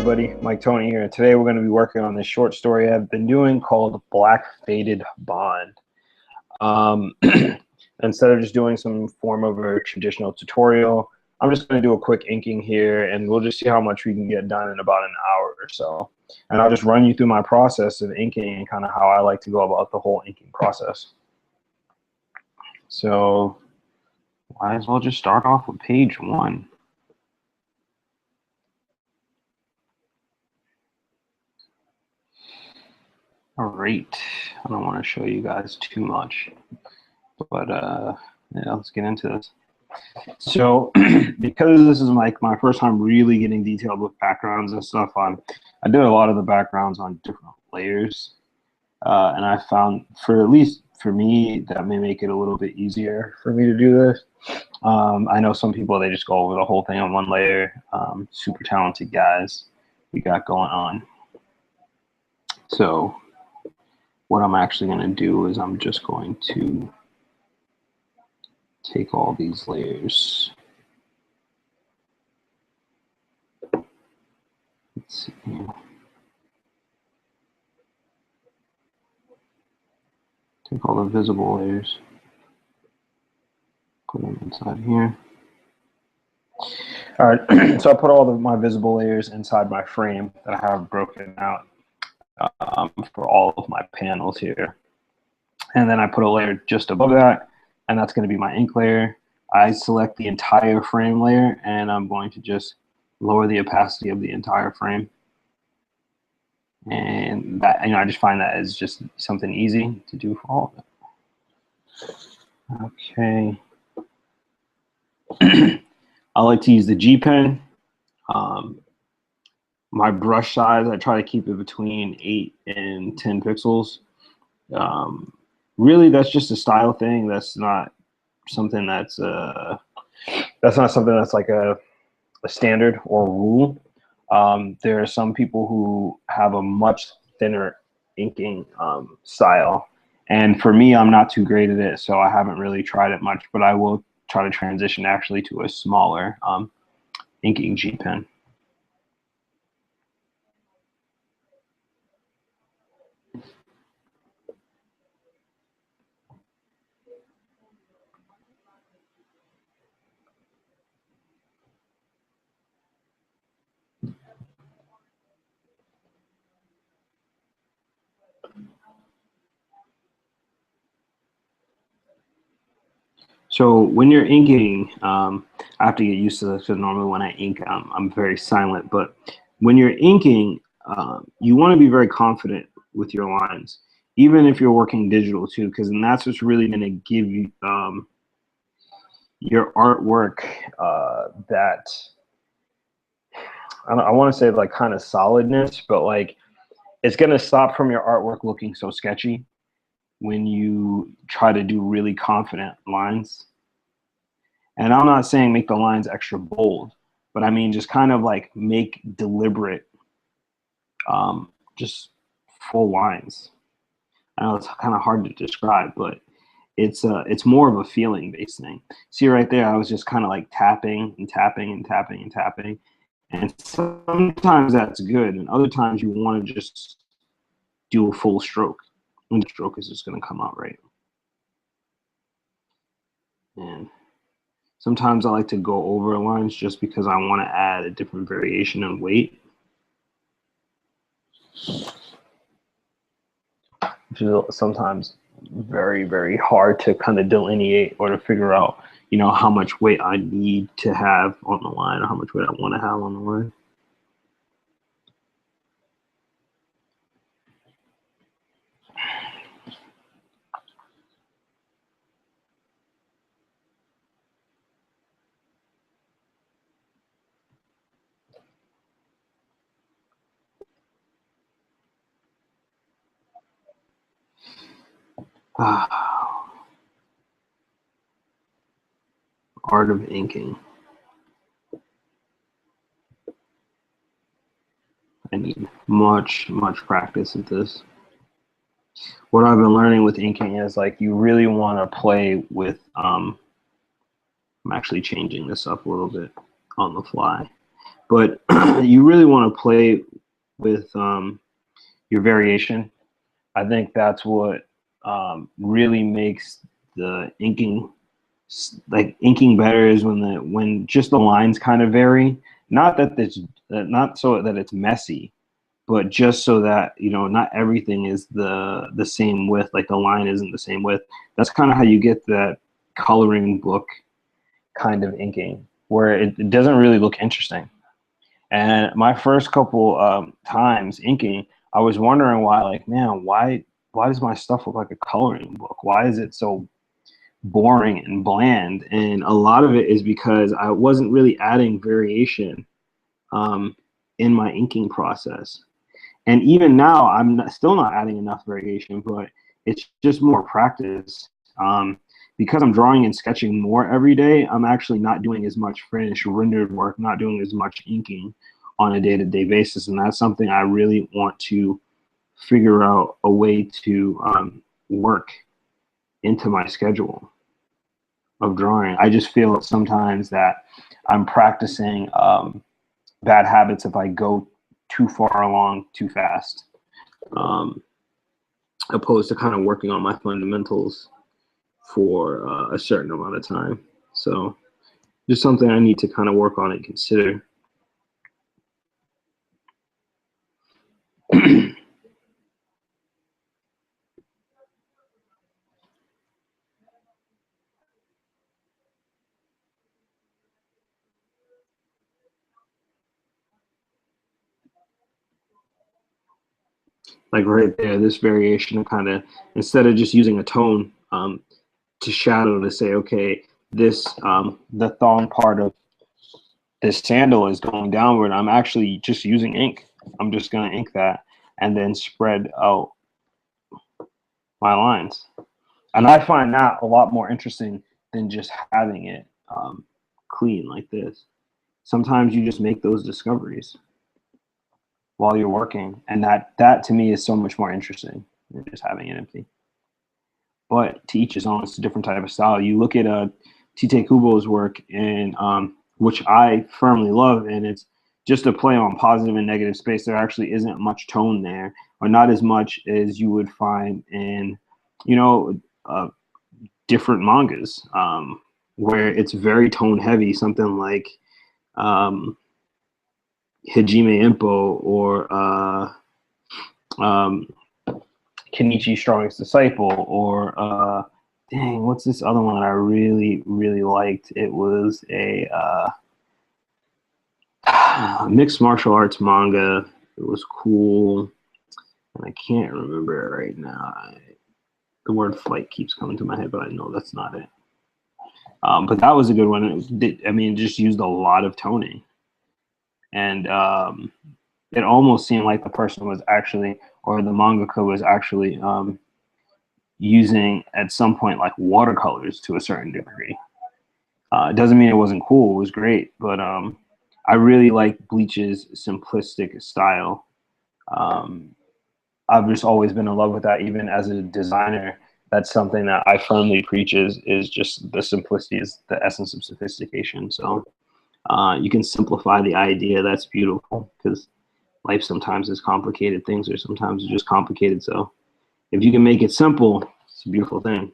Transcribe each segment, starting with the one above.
everybody, Mike Toney here. Today we're going to be working on this short story I've been doing called Black Faded Bond. Instead of just doing some form of a traditional tutorial, I'm just going to do a quick inking here, and we'll just see how much we can get done in about an hour or so. And I'll just run you through my process of inking and kind of how I like to go about the whole inking process. So might as well just start off with page 1. All right, I don't want to show you guys too much, but yeah, let's get into this. So because this is like my first time really getting detailed with backgrounds and stuff, I did a lot of the backgrounds on different layers, and I found, at least for me, that may make it a little bit easier for me to do this. I know some people, they just go over the whole thing on one layer. Super talented guys we got going on. So what I'm actually going to do is I'm just going to take all these layers. Let's see here. Take all the visible layers, put them inside here. All right, so I put all of my visible layers inside my frame that I have broken out for all of my panels here. And then I put a layer just above that, and that's going to be my ink layer. I select the entire frame layer, and I'm going to just lower the opacity of the entire frame. And that, I just find that is just something easy to do for all of it. Okay. I like to use the G pen. My brush size, I try to keep it between 8 and 10 pixels. Really, that's just a style thing. That's not something that's like a standard or rule. There are some people who have a much thinner inking style, and for me, I'm not too great at it, so I haven't really tried it much. But I will try to transition actually to a smaller inking G pen. So when you're inking, I have to get used to this because normally when I ink, I'm very silent. But when you're inking, you want to be very confident with your lines, even if you're working digital too, because then that's what's really going to give you your artwork that, I want to say like kind of solidness, but like it's going to stop from your artwork looking so sketchy when you try to do really confident lines. And I'm not saying make the lines extra bold, but I mean just kind of like make deliberate, just full lines. I know it's kind of hard to describe, but it's more of a feeling based thing. See right there, I was just kind of like tapping and tapping and tapping and tapping. And sometimes that's good, and other times you want to just do a full stroke. And the stroke is just going to come out right. And sometimes I like to go over lines just because I want to add a different variation in weight. Which is sometimes very, very hard to kind of delineate or to figure out, you know, how much weight I need to have on the line or how much weight I want to have on the line. Art of inking. I need much practice at this. What I've been learning with inking is like you really want to play with, I'm actually changing this up a little bit on the fly. But you really want to play with your variation. I think that's what really makes the inking inking better is when just the lines kind of vary. Not that it's not so that it's messy, but just so that not everything is the same width. Like the line isn't the same width. That's kind of how you get that coloring book kind of inking, where it doesn't really look interesting. And my first couple times inking, I was wondering why, like, man, why does my stuff look like a coloring book? Why is it so boring and bland? And a lot of it is because I wasn't really adding variation um, in my inking process. And even now, still not adding enough variation, but it's just more practice. Because I'm drawing and sketching more every day, I'm actually not doing as much finished rendered work, not doing as much inking on a day-to-day basis. And that's something I really want to figure out a way to work into my schedule of drawing. I just feel sometimes that I'm practicing bad habits if I go too far along too fast, opposed to kind of working on my fundamentals for a certain amount of time. So just something I need to kind of work on and consider. Like right there, this variation kind of, instead of just using a tone to shadow to say, okay, this the thong part of this sandal is going downward, I'm actually just using ink. I'm just going to ink that and then spread out my lines. And I find that a lot more interesting than just having it clean like this. Sometimes you just make those discoveries while you're working, and that to me is so much more interesting than just having it empty. But to each his own. It's a different type of style. You look at Tite Kubo's work, and which I firmly love, and it's just a play on positive and negative space. There actually isn't much tone there, or not as much as you would find in different mangas, where it's very tone heavy. Something like Hajime Ippo or Kenichi Strongest Disciple, or dang, what's this other one that I really, really liked? It was a mixed martial arts manga. It was cool, and I can't remember it right now. The word flight keeps coming to my head, but I know that's not it. But that was a good one. It just used a lot of toning, and it almost seemed like the person was actually, or the mangaka was actually using at some point like watercolors to a certain degree. It doesn't mean it wasn't cool. It was great, but I really like Bleach's simplistic style. I've just always been in love with that. Even as a designer, that's something that I firmly preach is just the simplicity is the essence of sophistication. So you can simplify the idea. That's beautiful, because life sometimes is complicated things, or sometimes it's just complicated. So if you can make it simple, it's a beautiful thing.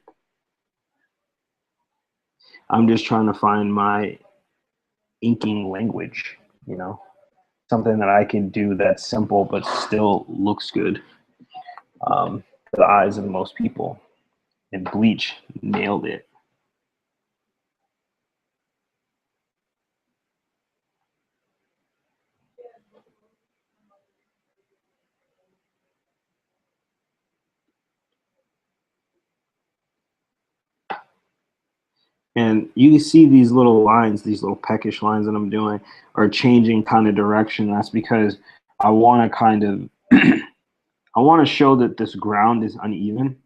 I'm just trying to find my inking language, something that I can do that's simple but still looks good to the eyes of most people. And Bleach nailed it. And you see these little lines, these little peckish lines that I'm doing are changing kind of direction. That's because I want to kind of, I want to show that this ground is uneven.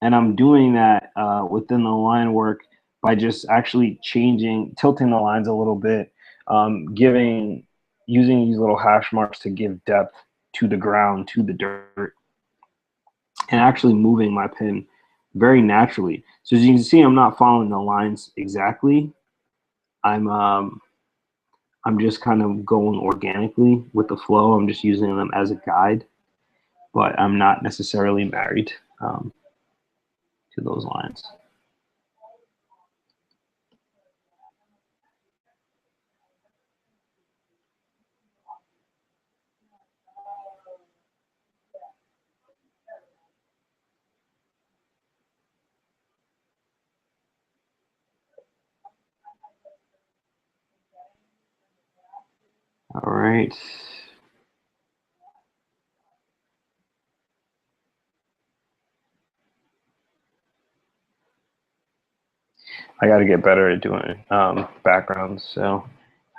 And I'm doing that within the line work by just actually tilting the lines a little bit, using these little hash marks to give depth to the ground, to the dirt, and actually moving my pen very naturally. So as you can see, I'm not following the lines exactly. I'm I'm just kind of going organically with the flow. I'm just using them as a guide, but I'm not necessarily married to those lines. All right. I got to get better at doing backgrounds, so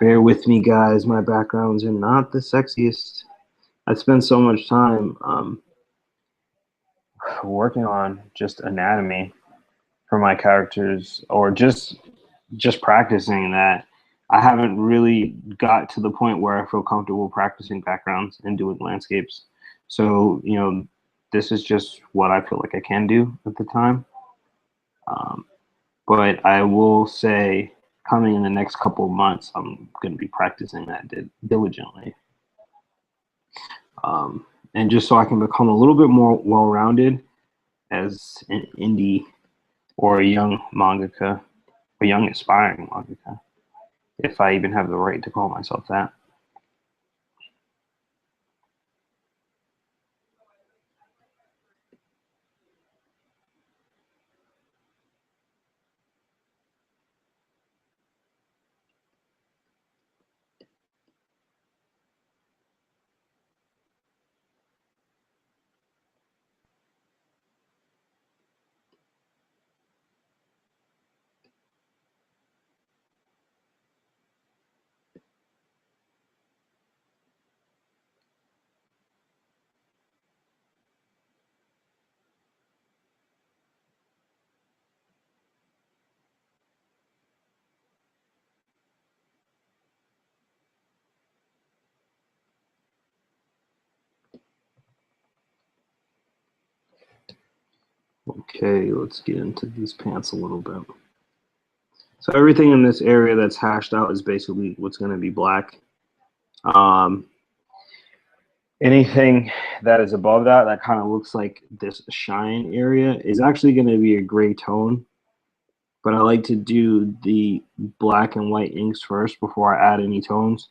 bear with me, guys. My backgrounds are not the sexiest. I spend so much time working on just anatomy for my characters, or just practicing that. I haven't really got to the point where I feel comfortable practicing backgrounds and doing landscapes. So, you know, this is just what I feel like I can do at the time. But I will say, coming in the next couple of months, I'm going to be practicing that diligently. And just so I can become a little bit more well-rounded as an indie or a young mangaka, a young aspiring mangaka, if I even have the right to call myself that. Okay, let's get into these pants a little bit. So everything in this area that's hashed out is basically what's going to be black. Anything that is above that, that kind of looks like this shine area, is actually going to be a gray tone. But I like to do the black and white inks first before I add any tones.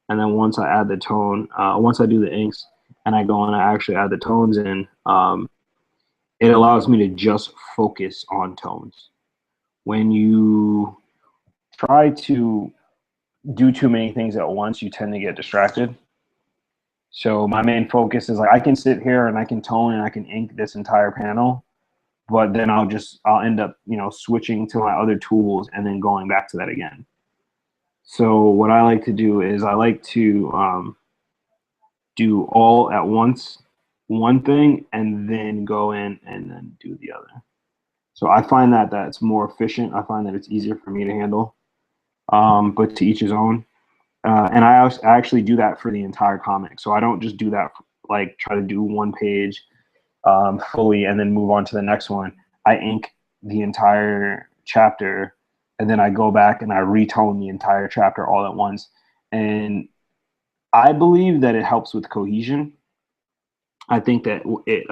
And then once I add the tone, once I do the inks and I go and I actually add the tones in, it allows me to just focus on tones. When you try to do too many things at once, you tend to get distracted. So my main focus is like, I can sit here and I can tone and I can ink this entire panel, but then I'll end up, you know, switching to my other tools and then going back to that again. So what I like to do is I like to do all at once, one thing, and then go in and then do the other. So I find that that's more efficient. I find that it's easier for me to handle, but to each his own. And I actually do that for the entire comic. So I don't just do that, like try to do one page fully and then move on to the next one. I ink the entire chapter and then I go back and I retone the entire chapter all at once. And I believe that it helps with cohesion. I think that it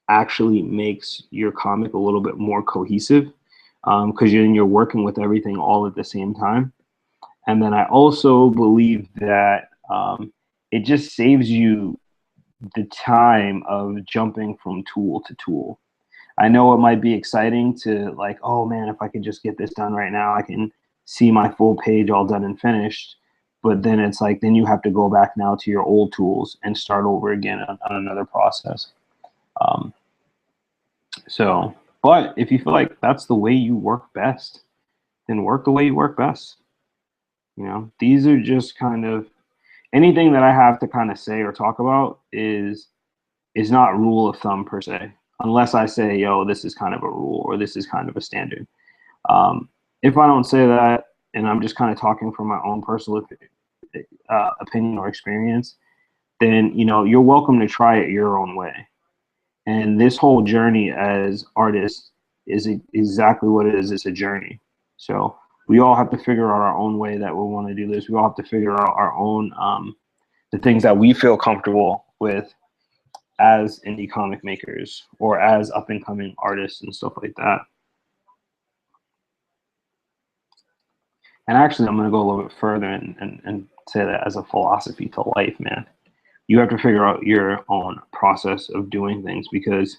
actually makes your comic a little bit more cohesive because you're working with everything all at the same time. And then I also believe that it just saves you the time of jumping from tool to tool. I know it might be exciting to like, oh man, if I could just get this done right now, I can see my full page all done and finished. But then it's like, then you have to go back now to your old tools and start over again on another process. Um, but if you feel like that's the way you work best, then work the way you work best. You know, these are just kind of anything that I have to kind of say or talk about is not rule of thumb per se, unless I say, yo, this is kind of a rule or this is kind of a standard. If I don't say that and I'm just kind of talking from my own personal opinion or experience, then, you know, you're welcome to try it your own way. And this whole journey as artists is exactly what it is. It's a journey. So we all have to figure out our own way that we want to do this. We all have to figure out our own the things that we feel comfortable with as indie comic makers or as up and coming artists and stuff like that. And actually, I'm going to go a little bit further and say that as a philosophy to life, man. You have to figure out your own process of doing things, because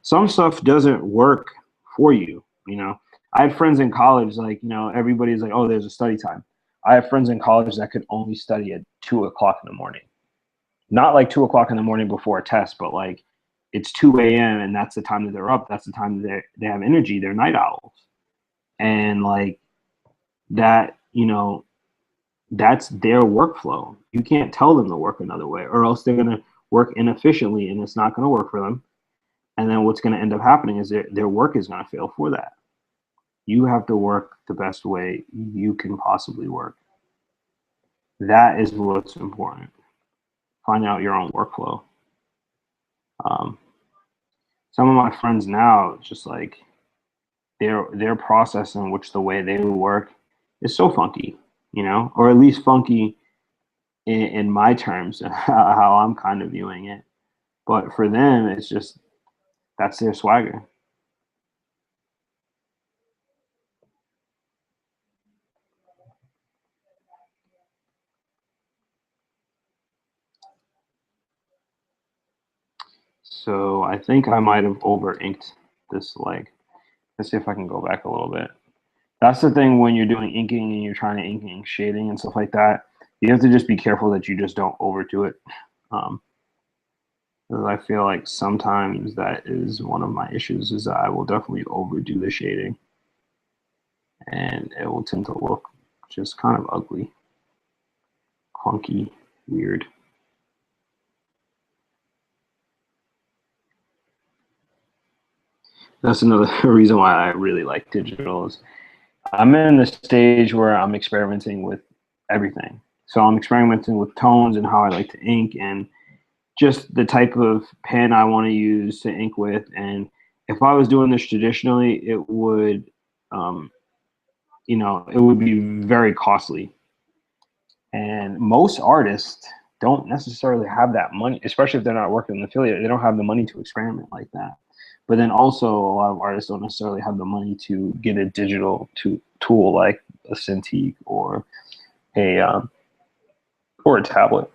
some stuff doesn't work for you. You know, I had friends in college, like, you know, everybody's like, oh, there's a study time. I have friends in college that could only study at 2 o'clock in the morning. Not like 2 o'clock in the morning before a test, but like it's 2 a.m. and that's the time that they're up. That's the time that they have energy. They're night owls. And like that, you know, that's their workflow. You can't tell them to work another way, or else they're going to work inefficiently and it's not going to work for them. And then what's going to end up happening is their work is going to fail for that. You have to work the best way you can possibly work. That is what's important. Find out your own workflow. Some of my friends now, just like their process in which the way they work is so funky, you know, or at least funky in my terms, how I'm kind of viewing it. But for them, it's just, that's their swagger. So I think I might have over inked this leg. Let's see if I can go back a little bit. That's the thing when you're doing inking and you're trying to ink shading and stuff like that. You have to just be careful that you just don't overdo it. Because I feel like sometimes that is one of my issues, is that I will definitely overdo the shading. And it will tend to look just kind of ugly, clunky, weird. That's another reason why I really like digitals. I'm in the stage where I'm experimenting with everything. So I'm experimenting with tones and how I like to ink, and just the type of pen I want to use to ink with. And if I was doing this traditionally, it would, you know, it would be very costly. And most artists don't necessarily have that money, especially if they're not working in affiliate. They don't have the money to experiment like that. But then also a lot of artists don't necessarily have the money to get a digital tool like a Cintiq or a tablet.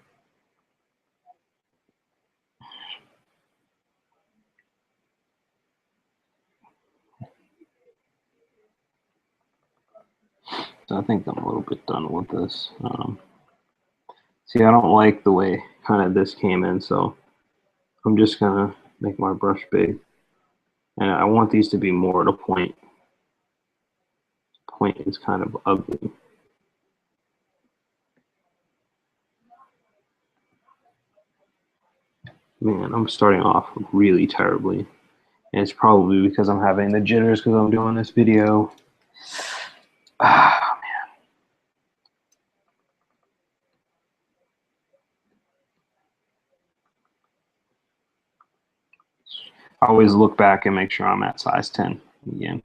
So I think I'm a little bit done with this. See, I don't like the way kind of this came in, so I'm just gonna make my brush big. And I want these to be more to point. Point is kind of ugly. Man, I'm starting off really terribly. And it's probably because I'm having the jitters because I'm doing this video. Ah, man. I always look back and make sure I'm at size 10 again.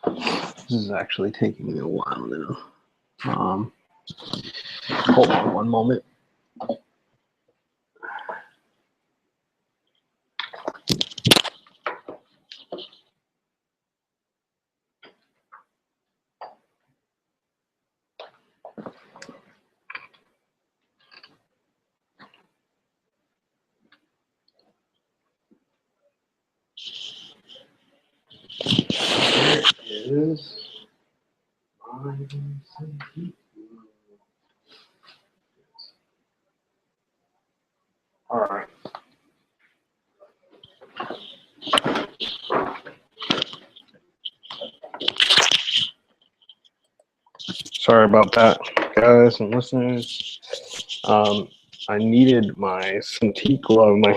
This is actually taking me a while now. Hold on one moment. There is all right. Sorry about that, guys and listeners. I needed my Cintiq glove. My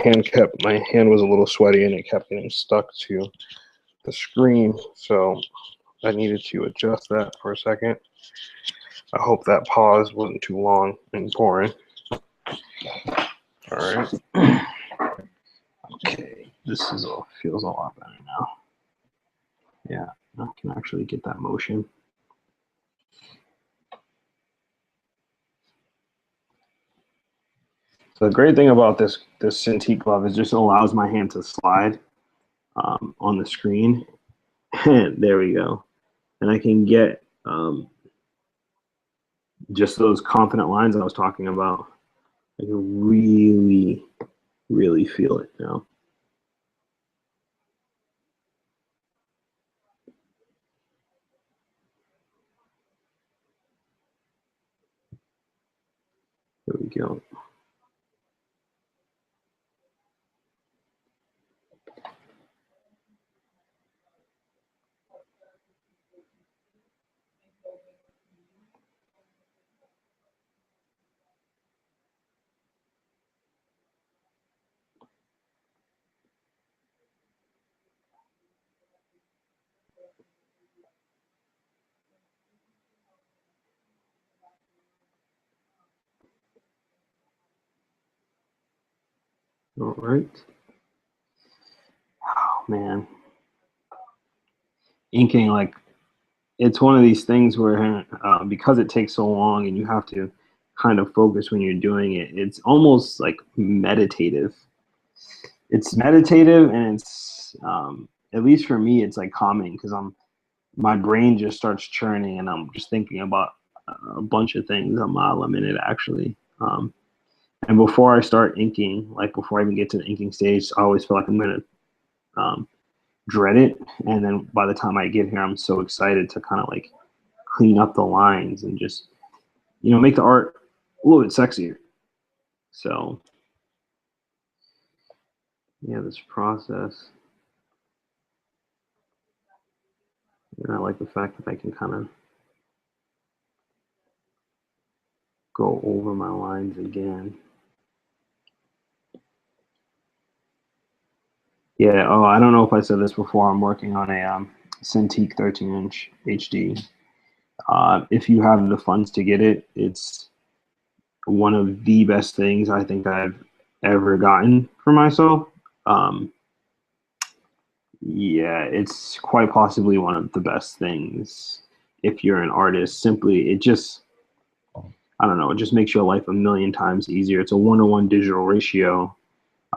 hand was a little sweaty and it kept getting stuck to the screen, so I needed to adjust that for a second. I hope that pause wasn't too long and boring. All right. Okay, this feels a lot better now. Yeah. I can actually get that motion. So the great thing about this Cintiq glove is just allows my hand to slide on the screen. And there we go. And I can get just those confident lines I was talking about. I can really, really feel it now. There we go. All right. Oh, man. Inking, like, it's one of these things where because it takes so long and you have to kind of focus when you're doing it, it's almost like meditative. It's meditative, and it's at least for me, it's like calming because my brain just starts churning and I'm just thinking about a bunch of things a mile a minute actually. And before I start inking, like before I even get to the inking stage, I always feel like I'm gonna dread it, and then by the time I get here, I'm so excited to kind of like clean up the lines and just make the art a little bit sexier. So yeah, this process. And I like the fact that I can kind of go over my lines again. Yeah, oh, I don't know if I said this before. I'm working on a Cintiq 13-inch HD. If you have the funds to get it, it's one of the best things I think I've ever gotten for myself. Yeah, it's quite possibly one of the best things if you're an artist. Simply, it just, I don't know, it just makes your life a million times easier. It's a 1-to-1 digital ratio.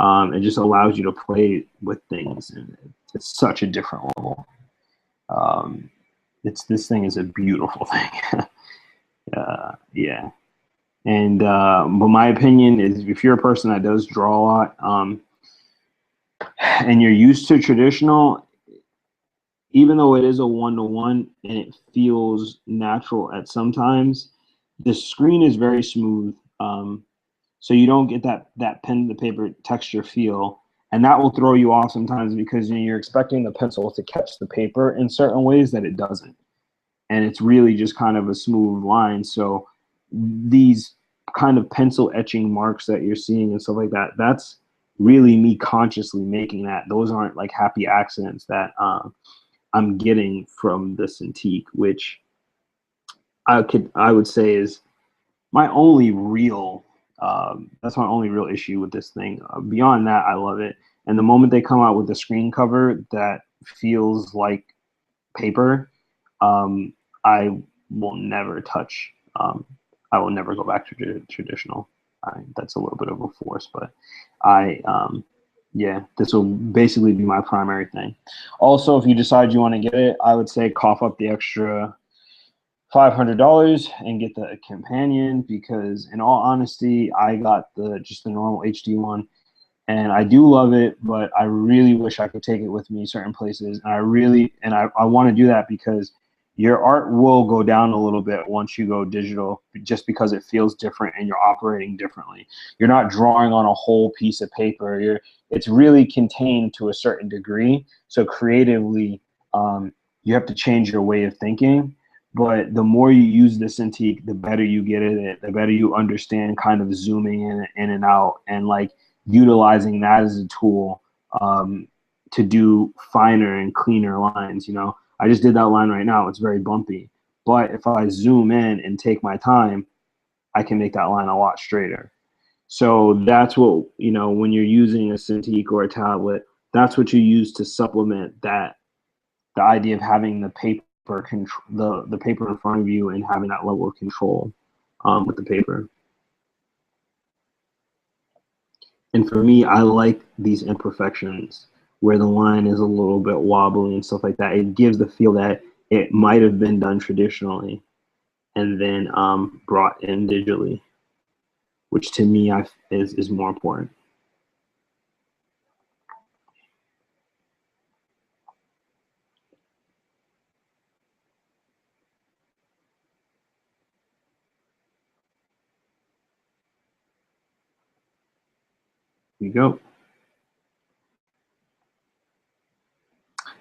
It just allows you to play with things, and it's such a different level. This thing is a beautiful thing. Yeah. And but my opinion is, if you're a person that does draw a lot, and you're used to traditional, even though it is a 1-to-1 and it feels natural at sometimes, the screen is very smooth. So you don't get that pen to paper texture feel, and that will throw you off sometimes because you're expecting the pencil to catch the paper in certain ways that it doesn't, and it's really just kind of a smooth line. So these kind of pencil etching marks that you're seeing and stuff like that, that's really me consciously making that. Those aren't like happy accidents that I'm getting from the Cintiq, which I would say is my only real that's my only real issue with this thing. Beyond that, I love it. And the moment they come out with the screen cover that feels like paper, I will never touch. I will never go back to traditional. That's a little bit of a force, but yeah, this will basically be my primary thing. Also, if you decide you want to get it, I would say cough up the extra $500 and get the companion, because in all honesty, I got just the normal HD one, and I do love it, but I really wish I could take it with me certain places. And I want to do that because your art will go down a little bit once you go digital, just because it feels different and you're operating differently. You're not drawing on a whole piece of paper. It's really contained to a certain degree. So creatively, you have to change your way of thinking. But the more you use the Cintiq, the better you get at it, the better you understand kind of zooming in and out, and like utilizing that as a tool to do finer and cleaner lines. I just did that line right now. It's very bumpy. But if I zoom in and take my time, I can make that line a lot straighter. So that's what, when you're using a Cintiq or a tablet, that's what you use to supplement that the idea of having the paper the paper in front of you and having that level of control with the paper. And for me, I like these imperfections where the line is a little bit wobbly and stuff like that. It gives the feel that it might have been done traditionally and then brought in digitally, which to me is more important. Here you go.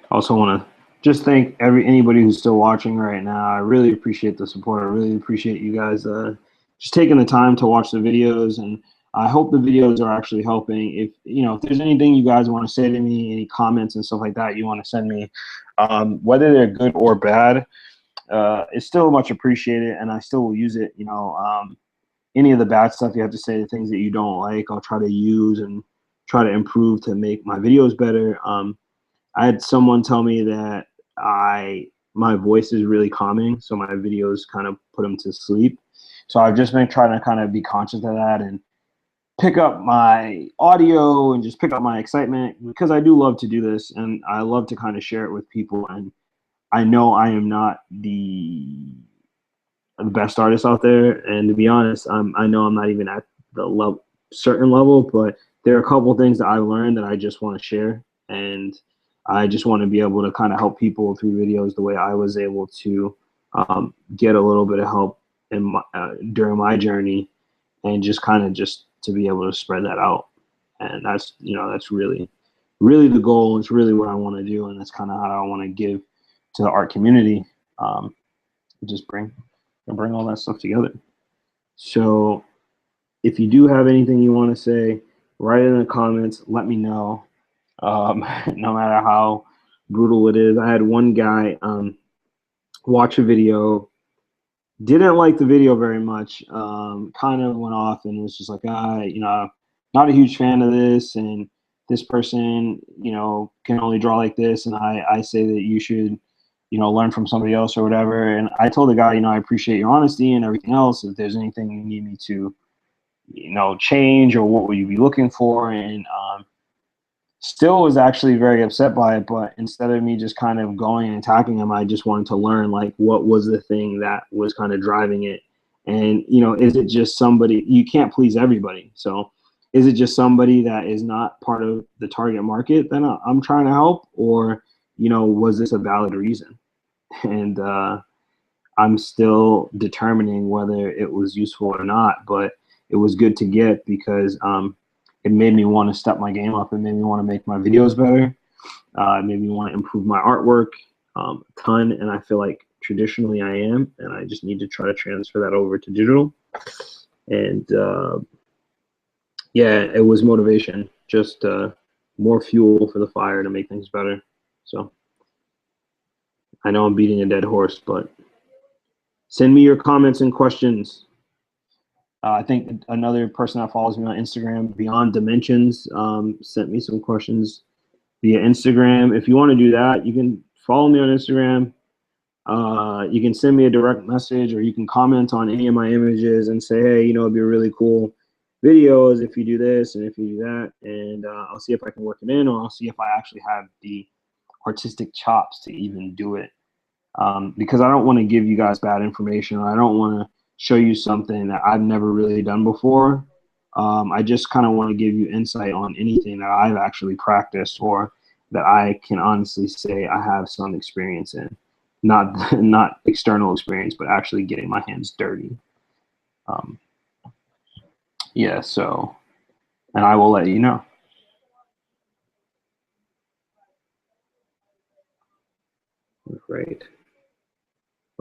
I also want to just thank anybody who's still watching right now. I really appreciate the support. I really appreciate you guys just taking the time to watch the videos, and I hope the videos are actually helping. If there's anything you guys want to say to me, any comments and stuff like that you want to send me, whether they're good or bad, it's still much appreciated, and I still will use it. Any of the bad stuff you have to say, the things that you don't like, I'll try to use and try to improve to make my videos better. I had someone tell me that my voice is really calming, so my videos kind of put them to sleep. So I've just been trying to kind of be conscious of that and pick up my audio and just pick up my excitement, because I do love to do this and I love to kind of share it with people. And I know I am not the best artist out there, and to be honest, I know I'm not even at the certain level, but there are a couple things that I learned that I just want to share, and I just want to be able to kind of help people through videos the way I was able to get a little bit of help during my journey, and just kind of just to be able to spread that out. And that's really, really the goal. It's really what I want to do, and that's kind of how I want to give to the art community. Just bring all that stuff together. So if you do have anything you want to say, write it in the comments. Let me know. No matter how brutal it is. I had one guy watch a video, didn't like the video very much, kind of went off and was just like, not a huge fan of this, and this person, can only draw like this, and I say that you should, learn from somebody else or whatever. And I told the guy, I appreciate your honesty and everything else. If there's anything you need me to, change, or what would you be looking for? And still was actually very upset by it, but instead of me just kind of going and attacking him, I just wanted to learn, like, what was the thing that was kind of driving it. And, is it just somebody, you can't please everybody. So is it just somebody that is not part of the target market that I'm trying to help? Or, was this a valid reason? And I'm still determining whether it was useful or not, but it was good to get, because it made me want to step my game up. It made me want to make my videos better. It made me want to improve my artwork a ton, and I feel like traditionally I am, and I just need to try to transfer that over to digital. And yeah, it was motivation, just more fuel for the fire to make things better. So I know I'm beating a dead horse, but send me your comments and questions. I think another person that follows me on Instagram, Beyond Dimensions, sent me some questions via Instagram. If you want to do that, you can follow me on Instagram. You can send me a direct message, or you can comment on any of my images and say, hey, it'd be really cool videos if you do this and if you do that. And I'll see if I can work it in, or I'll see if I actually have the artistic chops to even do it. Because I don't want to give you guys bad information. I don't want to show you something that I've never really done before. I just kind of want to give you insight on anything that I've actually practiced, or that I can honestly say I have some experience in. Not external experience, but actually getting my hands dirty. Yeah, so, and I will let you know. Great.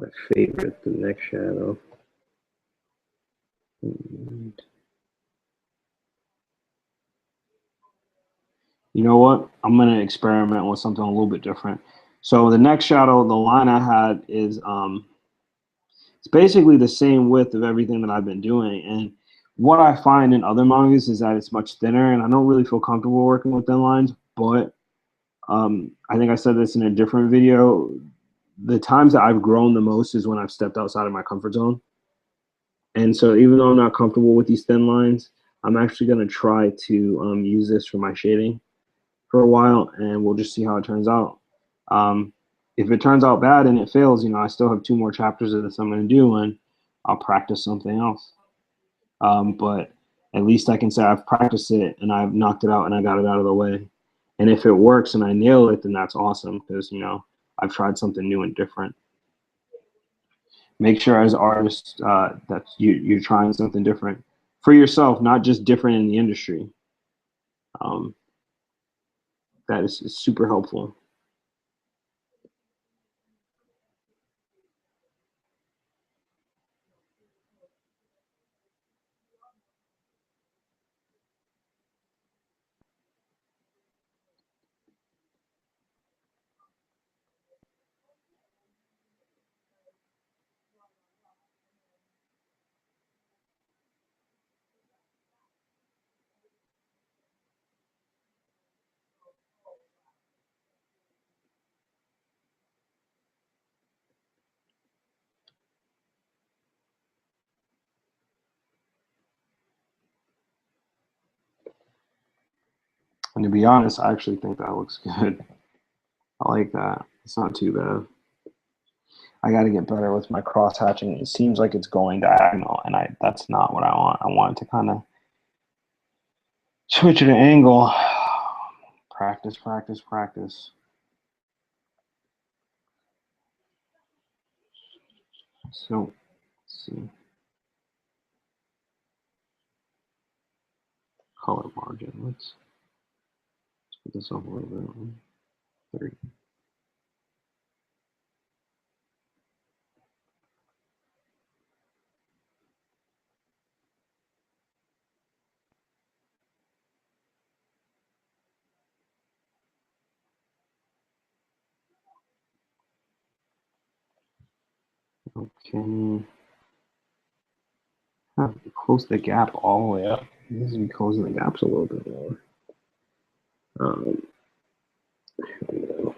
My favorite, the next shadow. And you know what? I'm going to experiment with something a little bit different. So the next shadow, the line I had is, it's basically the same width of everything that I've been doing. And what I find in other mangas is that it's much thinner, and I don't really feel comfortable working with thin lines. But I think I said this in a different video. The times that I've grown the most is when I've stepped outside of my comfort zone. And so even though I'm not comfortable with these thin lines, I'm actually going to try to use this for my shading for a while, and we'll just see how it turns out. If it turns out bad and it fails, I still have 2 more chapters of this I'm going to do, and I'll practice something else. But at least I can say I've practiced it and I've knocked it out and I got it out of the way. And if it works and I nail it, then that's awesome because, I've tried something new and different. Make sure as artists that you're trying something different for yourself, not just different in the industry. That is super helpful. And to be honest, I actually think that looks good. I like that. It's not too bad. I got to get better with my cross hatching. It seems like it's going diagonal, and that's not what I want. I want it to kind of switch at an angle. Practice, practice, practice. So, let's see. Color margin. Let's put this up a little bit. 3. Okay. Close the gap all the way up. This is me closing the gaps a little bit more. Here we go.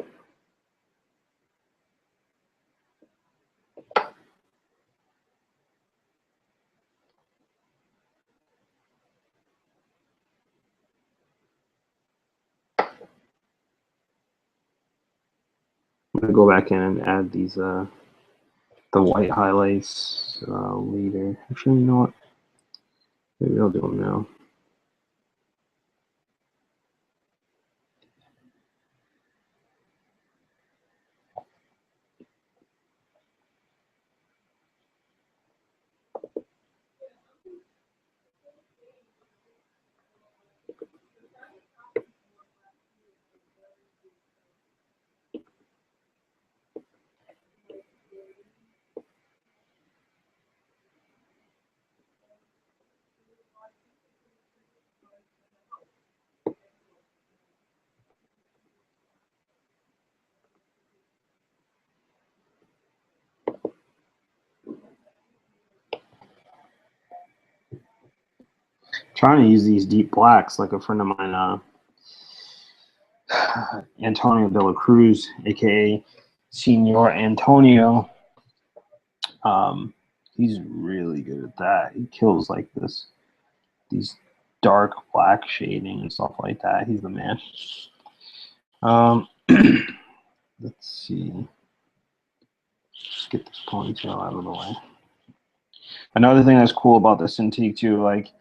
I'm gonna go back in and add these the white highlights later. Actually, you know what? Maybe I'll do them now. Trying to use these deep blacks like a friend of mine, Antonio de la Cruz, aka Senor Antonio. He's really good at that. He kills like these dark black shading and stuff like that. He's the man. Let's see. Just get this ponytail out of the way. Another thing that's cool about this Cintiq too, like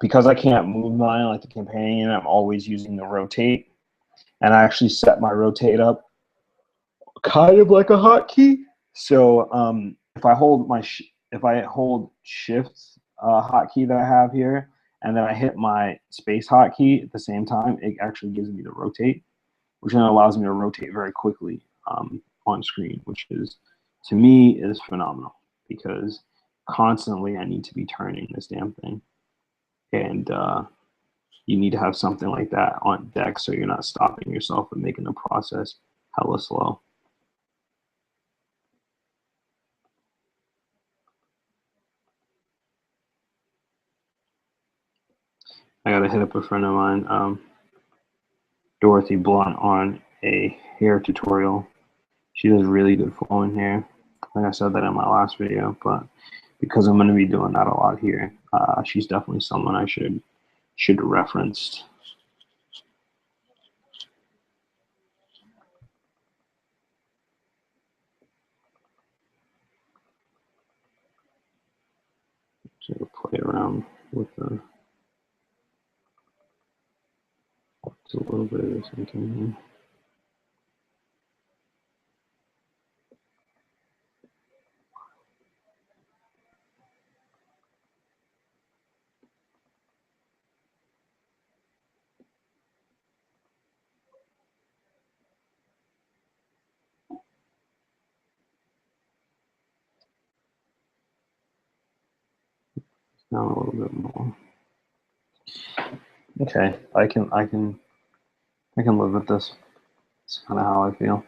because I can't move mine like the companion, I'm always using the rotate. And I actually set my rotate up kind of like a hotkey. So if I hold shift hotkey that I have here, and then I hit my space hotkey at the same time, it actually gives me the rotate, which then allows me to rotate very quickly on screen, which is, to me, is phenomenal because constantly I need to be turning this damn thing. And you need to have something like that on deck so you're not stopping yourself and making the process hella slow. I gotta hit up a friend of mine, Dorothy Blunt, on a hair tutorial. She does really good flowing hair. Like I said that in my last video, but because I'm going to be doing that a lot here, she's definitely someone I should reference. So play around with the a little bit of this in here. Down a little bit more. Okay, I can live with this. It's kind of how I feel.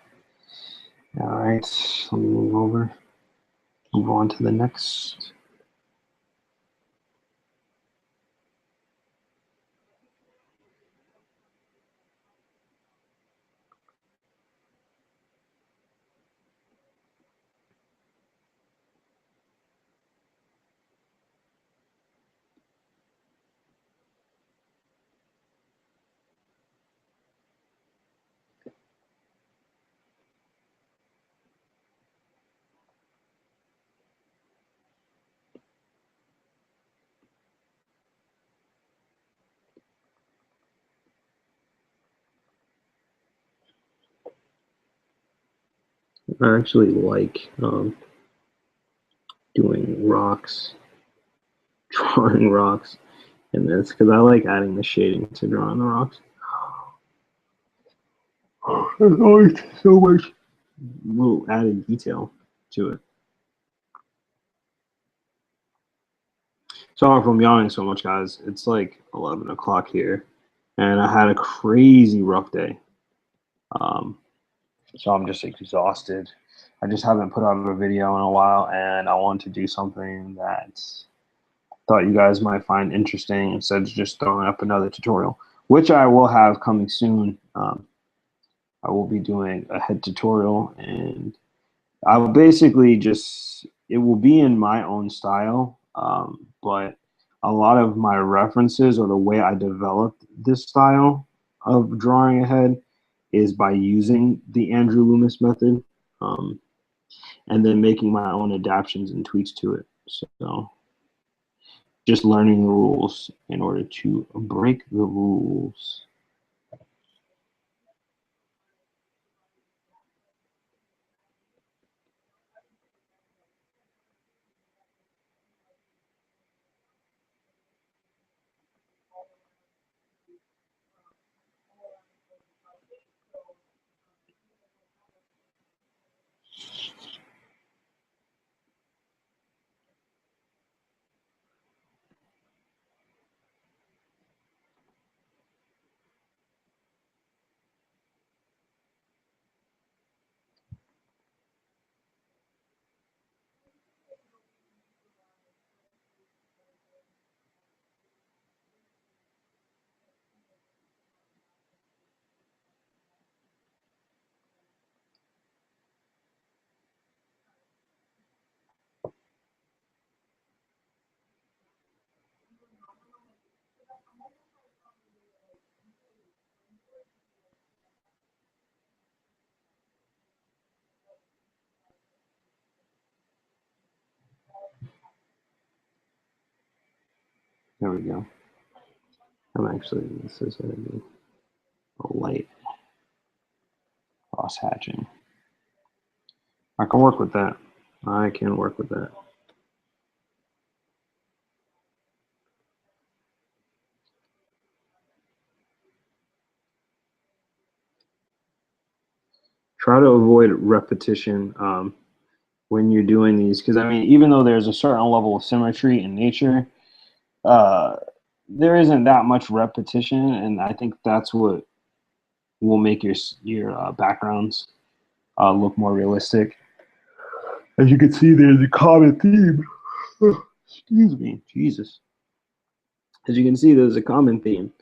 All right, let me move on to the next. I actually like doing rocks, drawing rocks in this, because I like adding the shading to drawing the rocks. There's always so much little added detail to it. Sorry if I'm yawning so much, guys. It's like 11 o'clock here, and I had a crazy rough day. So I'm just exhausted. I just haven't put out a video in a while, and I want to do something that I thought you guys might find interesting instead of just throwing up another tutorial, which I will have coming soon. I will be doing a head tutorial, and I will basically it will be in my own style, but a lot of my references or the way I developed this style of drawing a head is by using the Andrew Loomis method, and then making my own adaptations and tweaks to it. So just learning the rules in order to break the rules. There we go. This is going to be a light cross hatching. I can work with that. I can work with that. Try to avoid repetition when you're doing these, because I mean, even though there's a certain level of symmetry in nature, there isn't that much repetition, and I think that's what will make your backgrounds look more realistic. As you can see, there's a common theme. Excuse me, Jesus. As you can see, there's a common theme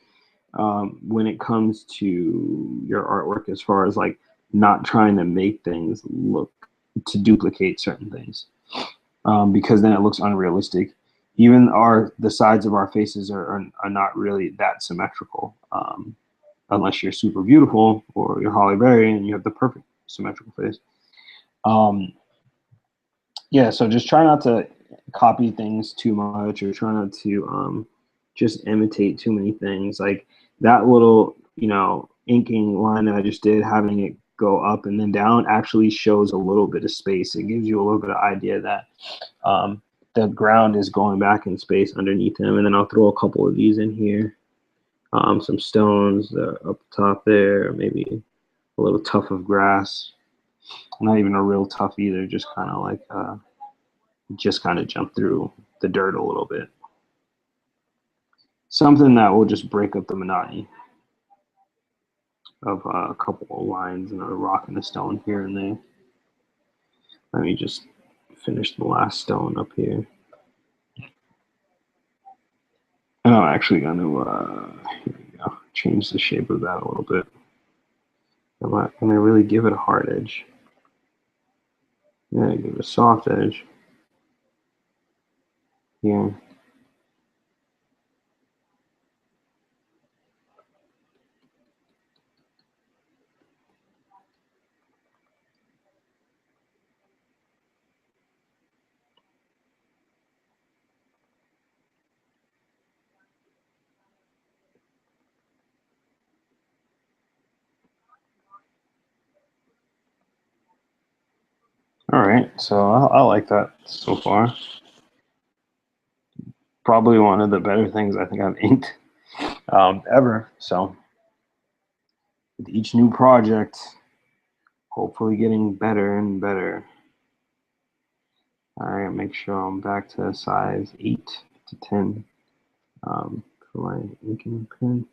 when it comes to your artwork, as far as like not trying to make things look to duplicate certain things, because then it looks unrealistic. Even the sides of our faces are not really that symmetrical, unless you're super beautiful or you're Holly Berry and you have the perfect symmetrical face. Yeah, so just try not to copy things too much, or try not to just imitate too many things. Like that little, inking line that I just did, having it go up and then down actually shows a little bit of space. It gives you a little bit of idea that the ground is going back in space underneath him. And then I'll throw a couple of these in here. Some stones up top there, maybe a little tuft of grass. Not even a real tuft either, just kind of like jump through the dirt a little bit. Something that will just break up the monotony of a couple of lines and a rock and a stone here and there. Let me just finish the last stone up here. And I'm actually going to here we go, change the shape of that a little bit. I'm not going to really give it a hard edge. Yeah, give it a soft edge. Yeah. All right, so I like that so far. Probably one of the better things I think I've inked ever. So with each new project, hopefully getting better and better. All right, make sure I'm back to size 8 to 10 for my inking pen.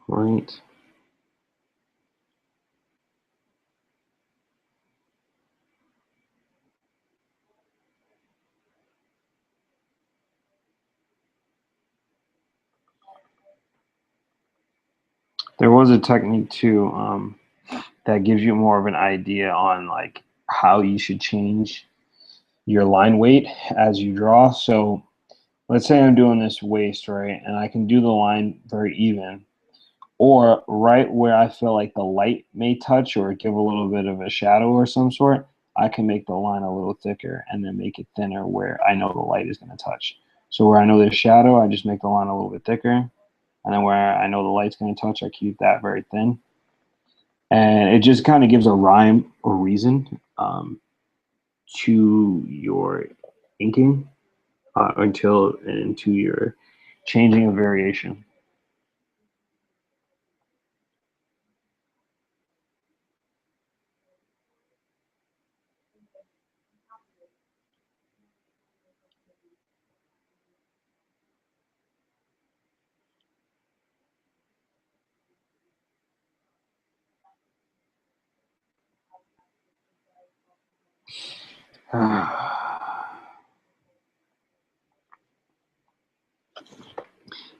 Right. There was a technique too that gives you more of an idea on like how you should change your line weight as you draw. So let's say I'm doing this waist, right, and I can do the line very even, or right where I feel like the light may touch or give a little bit of a shadow or some sort, I can make the line a little thicker and then make it thinner where I know the light is going to touch. So where I know there's shadow, I just make the line a little bit thicker. And then where I know the light's going to touch, I keep that very thin. And it just kind of gives a rhyme or reason to your inking into your changing of variation.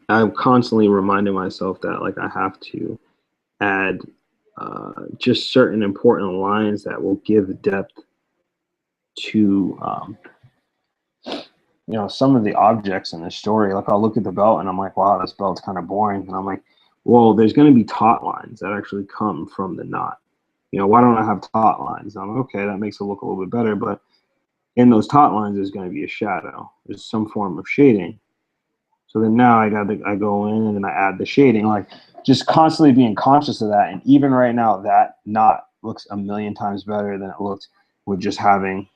I'm constantly reminding myself that like I have to add just certain important lines that will give depth to some of the objects in the story. Like I'll look at the belt and I'm like, wow, this belt's kind of boring. And I'm like, well, there's going to be taut lines that actually come from the knot. Why don't I have taut lines? I'm like, okay, that makes it look a little bit better. But in those taut lines, there's going to be a shadow. There's some form of shading. So then now I go in and then I add the shading, like just constantly being conscious of that. And even right now, that knot looks a million times better than it looked with just having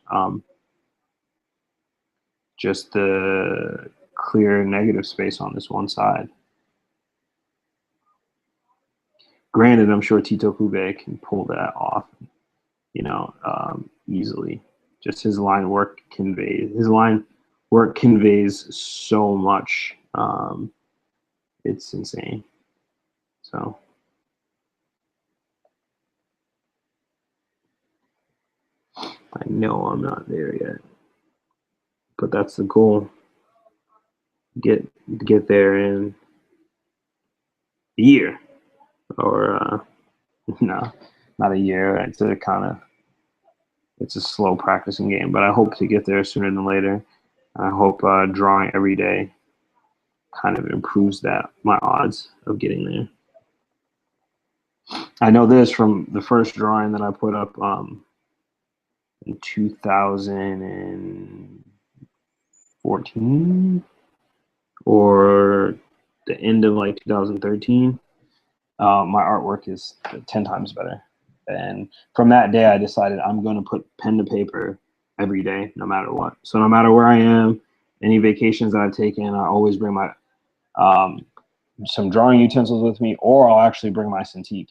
just the clear negative space on this one side. Granted, I'm sure Tito Kube can pull that off, easily. Just his line work conveys so much. It's insane. So I know I'm not there yet, but that's the goal. Get there in a year, or no, not a year. It's a slow practicing game, but I hope to get there sooner than later. I hope drawing every day kind of improves my odds of getting there. I know this from the first drawing that I put up in 2014 or the end of like 2013. My artwork is 10 times better. And from that day, I decided I'm going to put pen to paper every day, no matter what. So no matter where I am, any vacations that I've taken, I always bring my some drawing utensils with me, or I'll actually bring my Cintiq.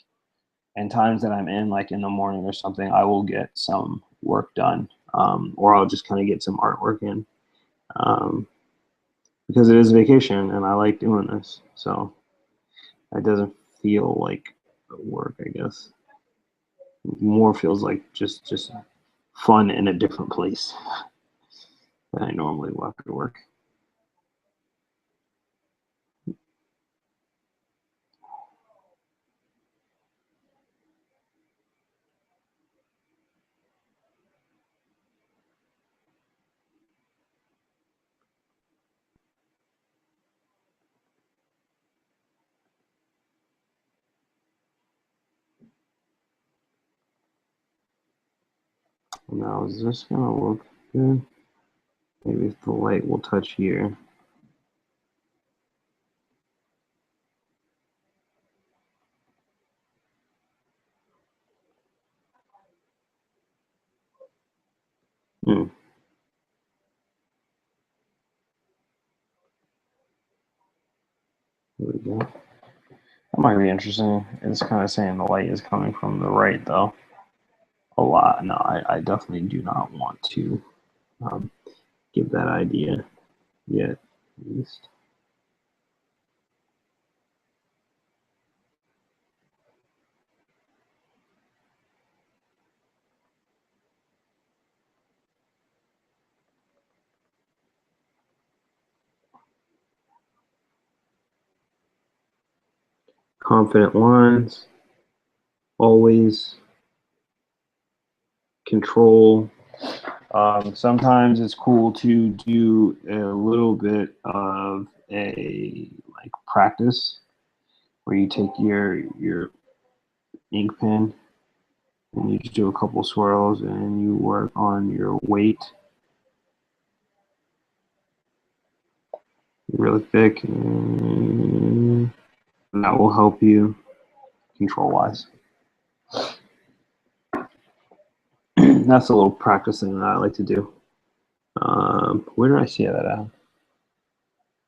And times that I'm in, like in the morning or something, I will get some work done, or I'll just kind of get some artwork in, because it is vacation and I like doing this. So it doesn't feel like work, I guess. More feels like just fun in a different place than I normally walk to work. Now, is this gonna look good? Maybe if the light will touch here. Hmm. There we go. That might be interesting. It's kind of saying the light is coming from the right, though. A lot. No, I definitely do not want to give that idea yet, at least. Confident lines, always control. Sometimes it's cool to do a little bit of a like practice where you take your ink pen and you just do a couple swirls and you work on your weight really thick, and that will help you control wise. That's a little practice thing that I like to do. Where did I see that at?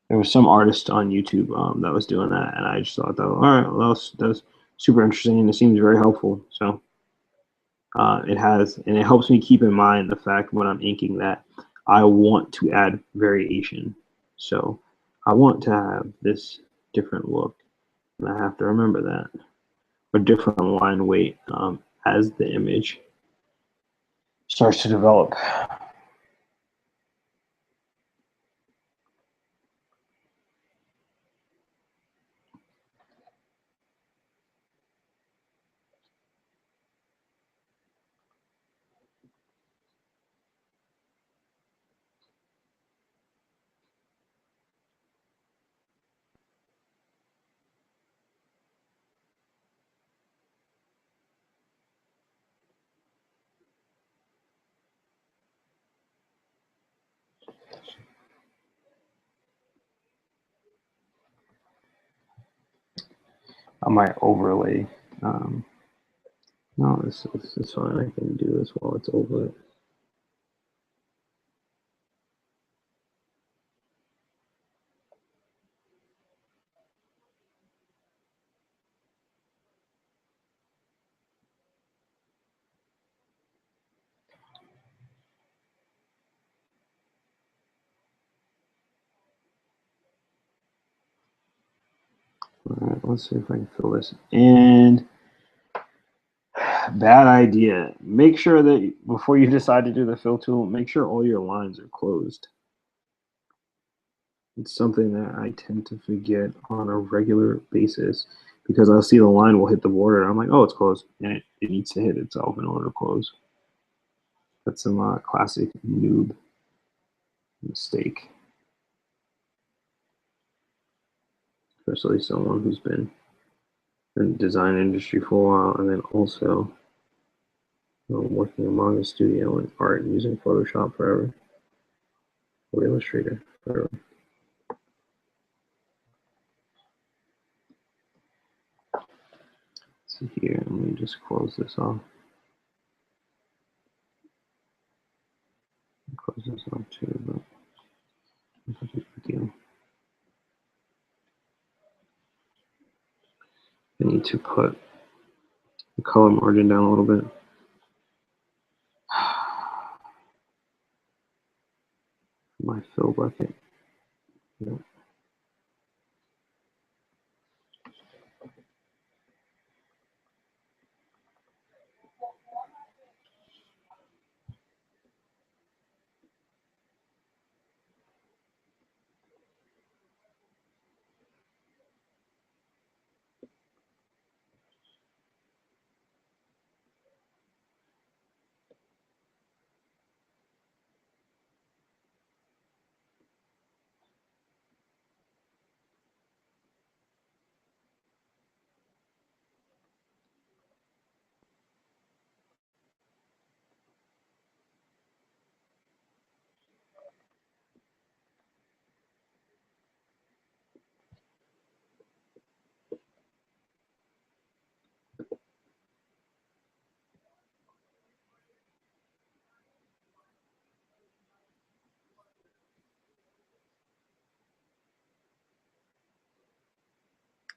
There was some artist on YouTube that was doing that, and I just thought, all right, well, that's super interesting, and it seems very helpful. So it has, and it helps me keep in mind the fact when I'm inking that I want to add variation. So I want to have this different look, and I have to remember that, or different line weight as the image starts to develop. I might overlay. No, this is fine. I can do this while it's over. All right, let's see if I can fill this. And bad idea. Make sure that before you decide to do the fill tool, make sure all your lines are closed. It's something that I tend to forget on a regular basis because I'll see the line will hit the border and I'm like, oh, it's closed. And it needs to hit itself in order to close. That's some classic noob mistake. Especially someone who's been in the design industry for a while and then also working in manga studio and art and using Photoshop forever or Illustrator forever. So here, let me just close this off. Close this off too, but that's a big deal. I need to put the color margin down a little bit. My fill bucket. Yep.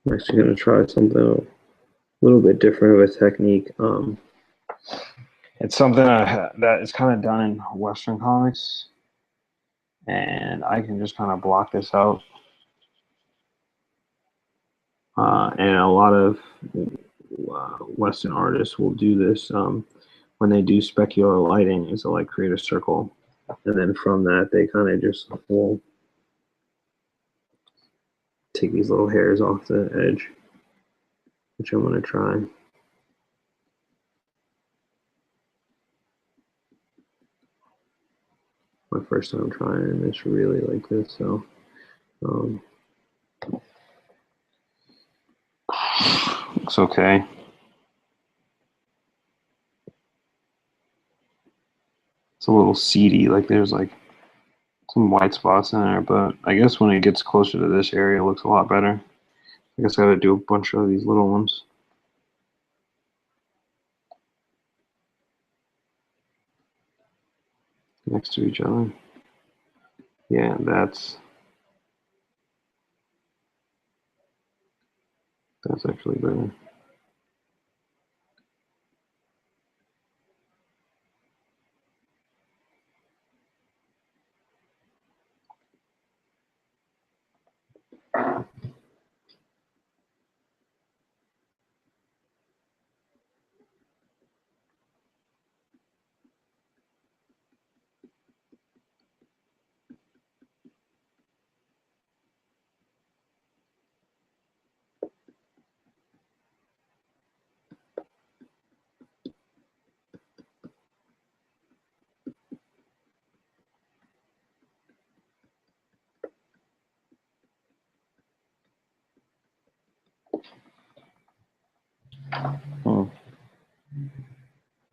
I'm actually going to try something a little bit different of a technique. It's something that is kind of done in Western comics, and I can just kind of block this out. And a lot of Western artists will do this when they do specular lighting, is to like create a circle, and then from that they kind of just will take these little hairs off the edge, which I'm going to try. My first time trying this really like this, so looks okay. It's a little seedy, like there's like some white spots in there, but I guess when it gets closer to this area, it looks a lot better. I guess I gotta do a bunch of these little ones next to each other. Yeah, that's actually better.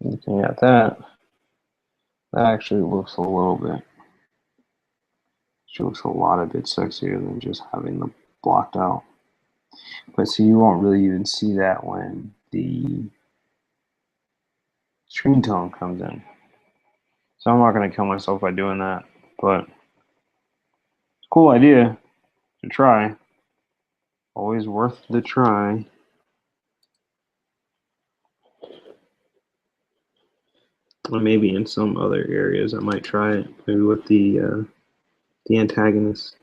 Looking at that, that actually looks a little bit. She looks a lot a bit sexier than just having them blocked out. But see, you won't really even see that when the screen tone comes in. So I'm not going to kill myself by doing that, but cool idea to try. Always worth the try. Or maybe in some other areas I might try it. Maybe with the antagonist.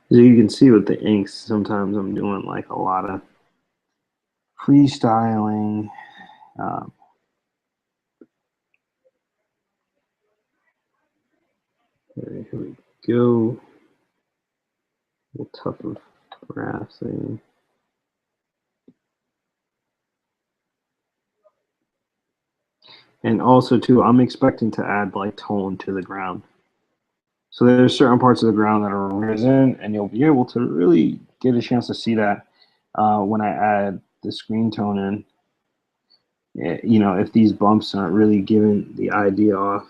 So you can see with the inks, sometimes I'm doing like a lot of freestyling. Um, here we go. A little tough of graphs there. And also too, I'm expecting to add like tone to the ground. So there's certain parts of the ground that are risen, and you'll be able to really get a chance to see that when I add the screen tone in. You know, if these bumps aren't really giving the idea off.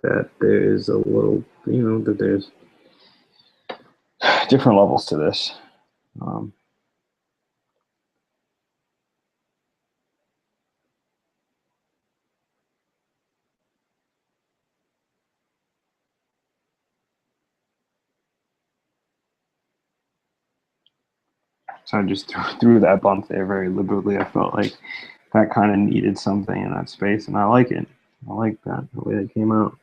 That there is a little, you know, that there's different levels to this. So I just threw that bump there very liberally. I felt like that kind of needed something in that space, and I like it. I like that, the way it came out.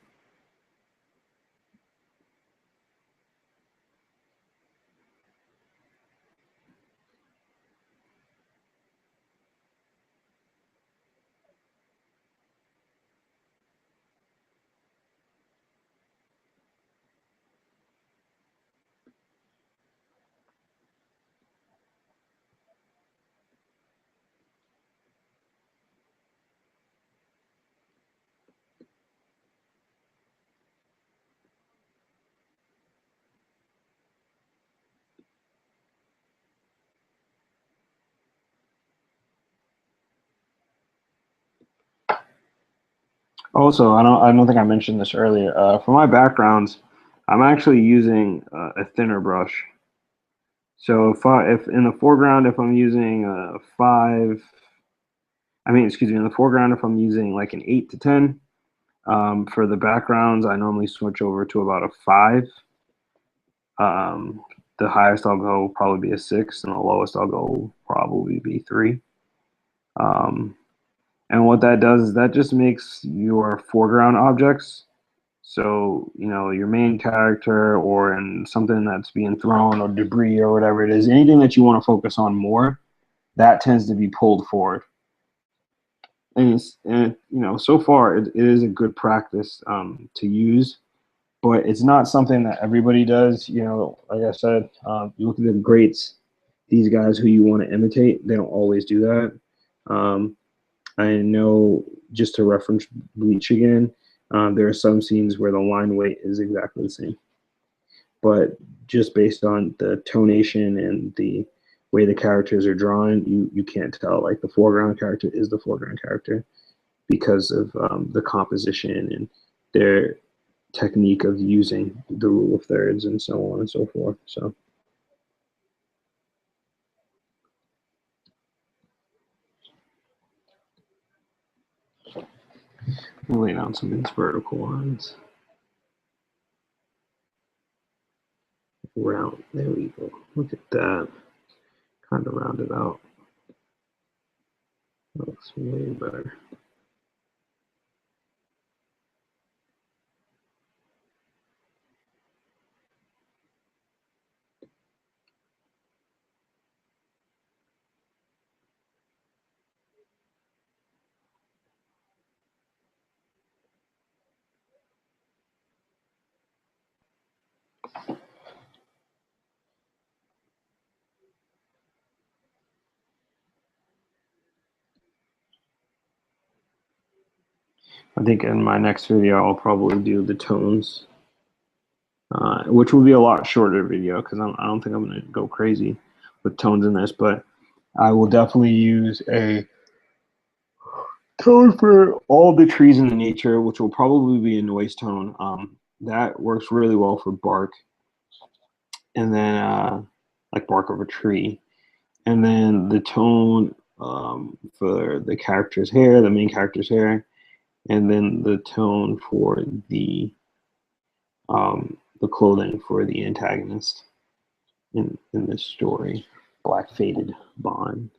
Also, I don't think I mentioned this earlier. For my backgrounds, I'm actually using a thinner brush. So if in the foreground, if I'm using a five, I mean, excuse me, in the foreground, if I'm using like an 8 to 10, for the backgrounds, I normally switch over to about a 5. Um, the highest I'll go will probably be a 6, and the lowest I'll go will probably be 3. Um, and what that does is that just makes your foreground objects, so you know, your main character or in something that's being thrown or debris or whatever it is, anything that you want to focus on more, that tends to be pulled forward. And you know, so far it is a good practice to use, but it's not something that everybody does. You know, like I said, you look at the greats, these guys who you want to imitate, they don't always do that. Um, I know, just to reference Bleach again, there are some scenes where the line weight is exactly the same, but just based on the tonation and the way the characters are drawn, you can't tell like the foreground character is the foreground character because of the composition and their technique of using the rule of thirds and so on and so forth. So we'll lay down some of these vertical lines. Round. There we go. Look at that. Kind of round it out. That looks way better. I think in my next video, I'll probably do the tones, which will be a lot shorter video because I don't think I'm going to go crazy with tones in this, but I will definitely use a tone for all the trees in the nature, which will probably be a noise tone. That works really well for bark, and then like bark of a tree. And then the tone for the character's hair, the main character's hair, and then the tone for the clothing for the antagonist in this story, Black Faded Bond.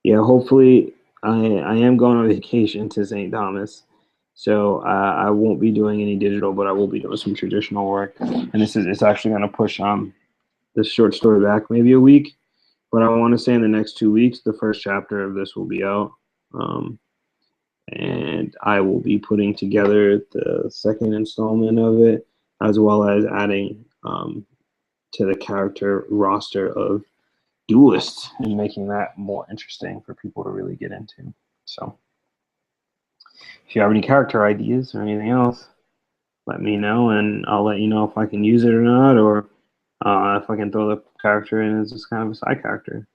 Yeah, hopefully I am going on vacation to St. Thomas, so I won't be doing any digital, but I will be doing some traditional work. And it's actually going to push this short story back maybe a week, but I want to say in the next 2 weeks the first chapter of this will be out, and I will be putting together the second installment of it, as well as adding to the character roster of duelists and making that more interesting for people to really get into. So if you have any character ideas or anything else, let me know, and I'll let you know if I can use it or not, or if I can throw the character in as just kind of a side character.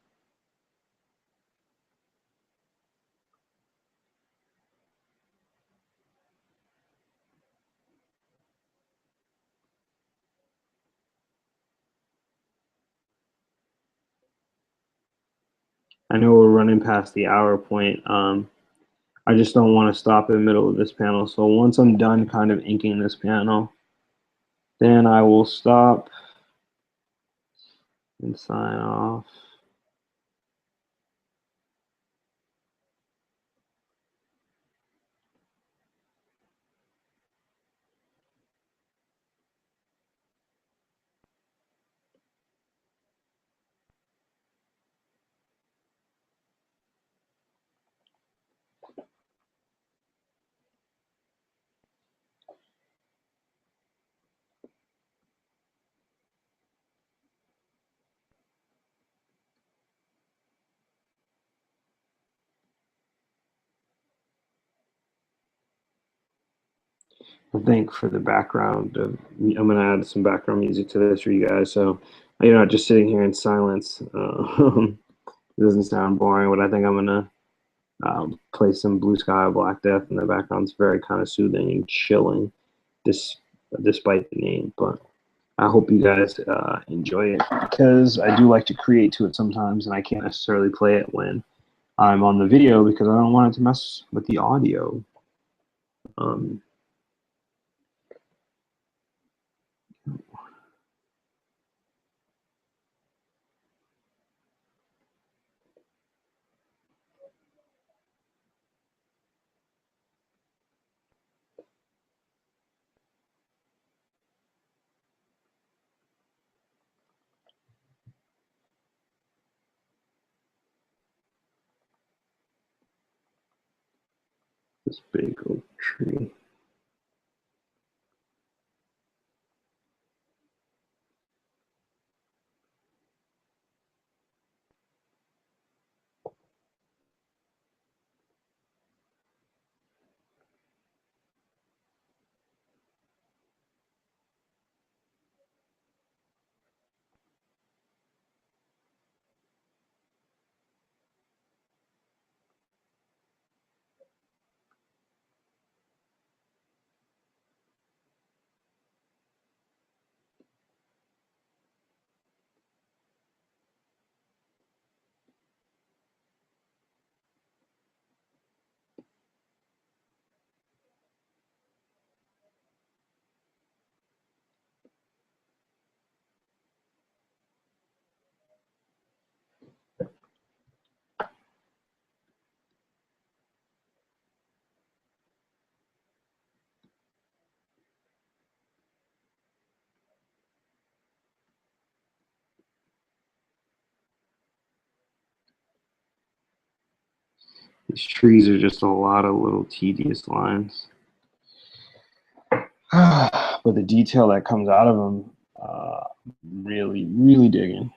I know we're running past the hour point. I just don't want to stop in the middle of this panel. So once I'm done kind of inking this panel, then I will stop and sign off. I think for the background, I'm going to add some background music to this for you guys. So you're not just sitting here in silence. It doesn't sound boring, but I think I'm going to play some Blue Sky Black Death in the background. It's very kind of soothing and chilling, despite the name. But I hope you guys enjoy it, because I do like to create to it sometimes, and I can't necessarily play it when I'm on the video because I don't want it to mess with the audio. This big oak tree. These trees are just a lot of little tedious lines. But the detail that comes out of them, really, really digging.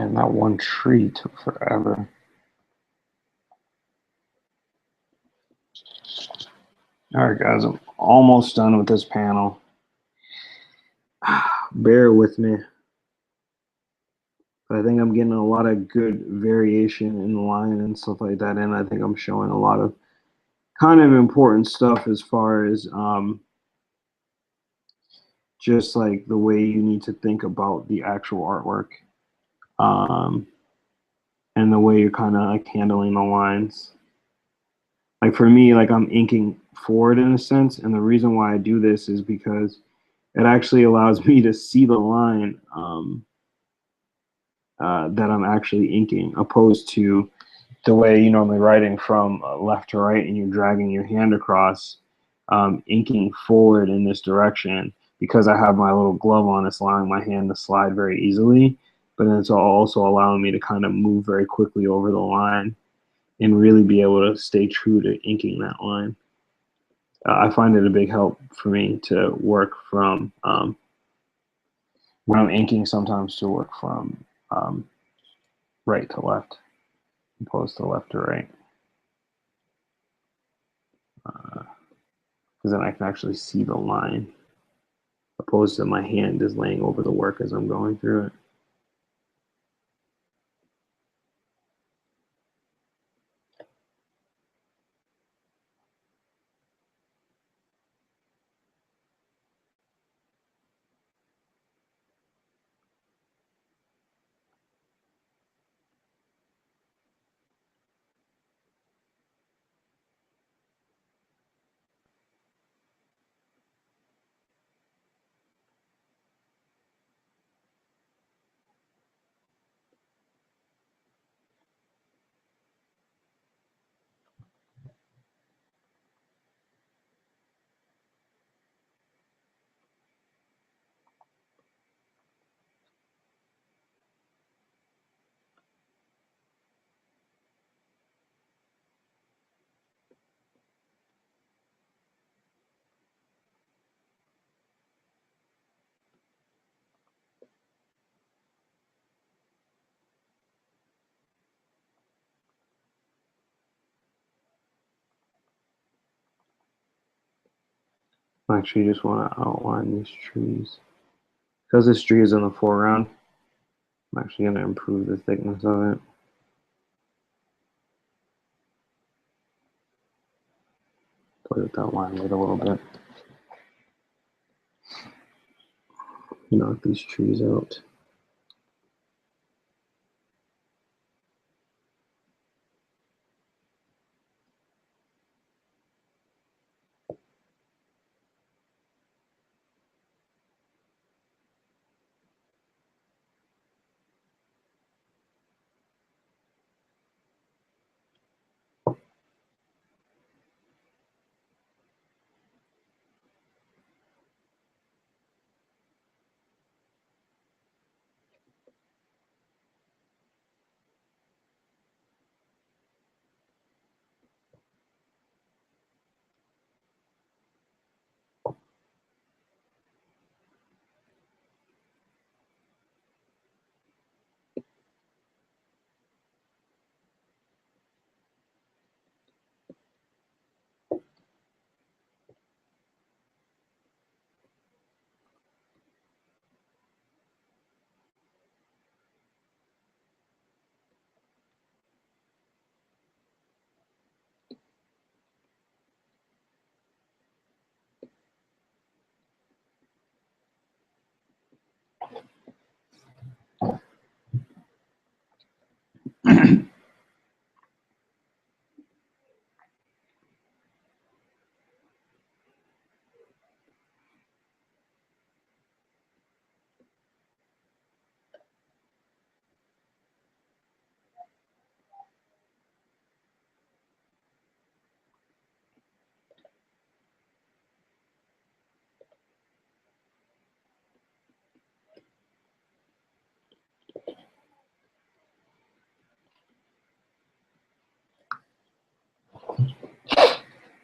Man, that one tree took forever. All right, guys, I'm almost done with this panel. Bear with me. But I think I'm getting a lot of good variation in the line and stuff like that, and I think I'm showing a lot of kind of important stuff as far as just like the way you need to think about the actual artwork, and the way you're kind of like handling the lines. Like for me, like I'm inking forward in a sense, and the reason why I do this is because it actually allows me to see the line that I'm actually inking, opposed to the way you normally writing from left to right and you're dragging your hand across, inking forward in this direction. Because I have my little glove on, it's allowing my hand to slide very easily, but then it's also allowing me to kind of move very quickly over the line and really be able to stay true to inking that line. I find it a big help for me to work from, when I'm inking, sometimes to work from right to left, opposed to left to right. Because then I can actually see the line, opposed to my hand is laying over the work as I'm going through it. I actually just want to outline these trees. Because this tree is in the foreground, I'm actually going to improve the thickness of it. Play with that line weight a little bit. Knock these trees out.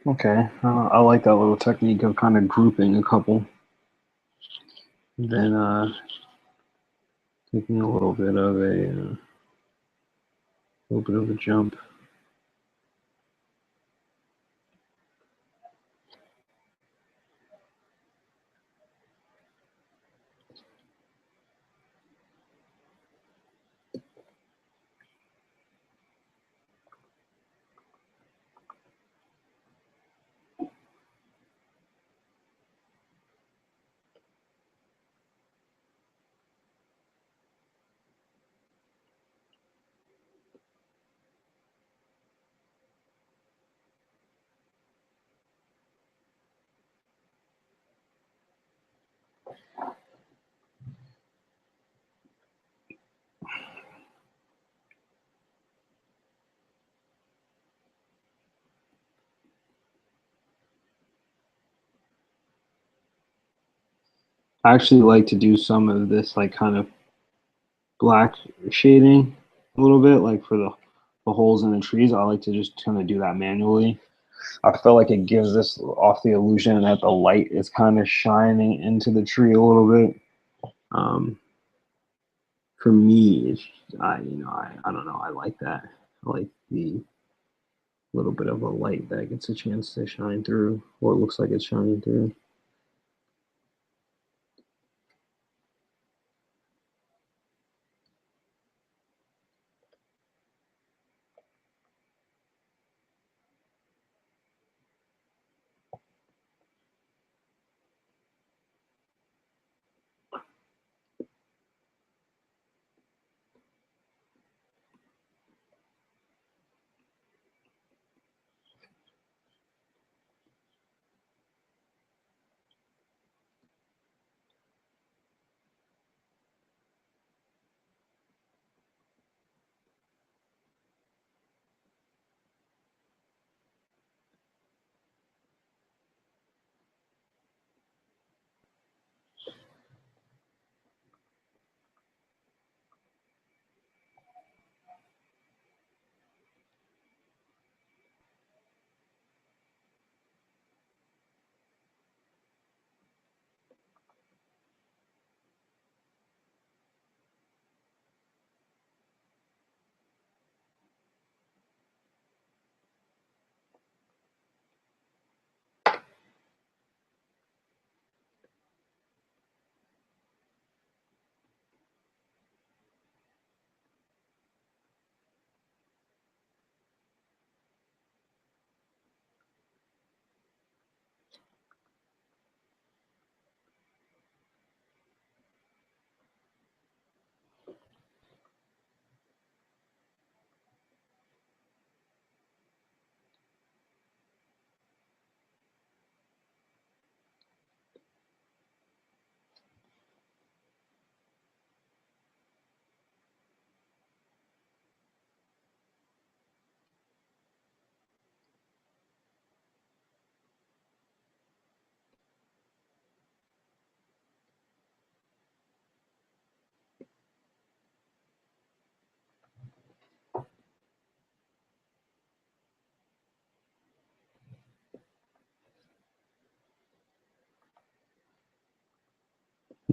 Okay, I like that little technique of kind of grouping a couple, then Taking a little bit of a jump. I actually like to do some of this like kind of black shading a little bit, like for the holes in the trees. I like to just kind of do that manually. I feel like it gives this off the illusion that the light is kind of shining into the tree a little bit. For me, it's I don't know. I like that. I like the little bit of a light that gets a chance to shine through, or it looks like it's shining through.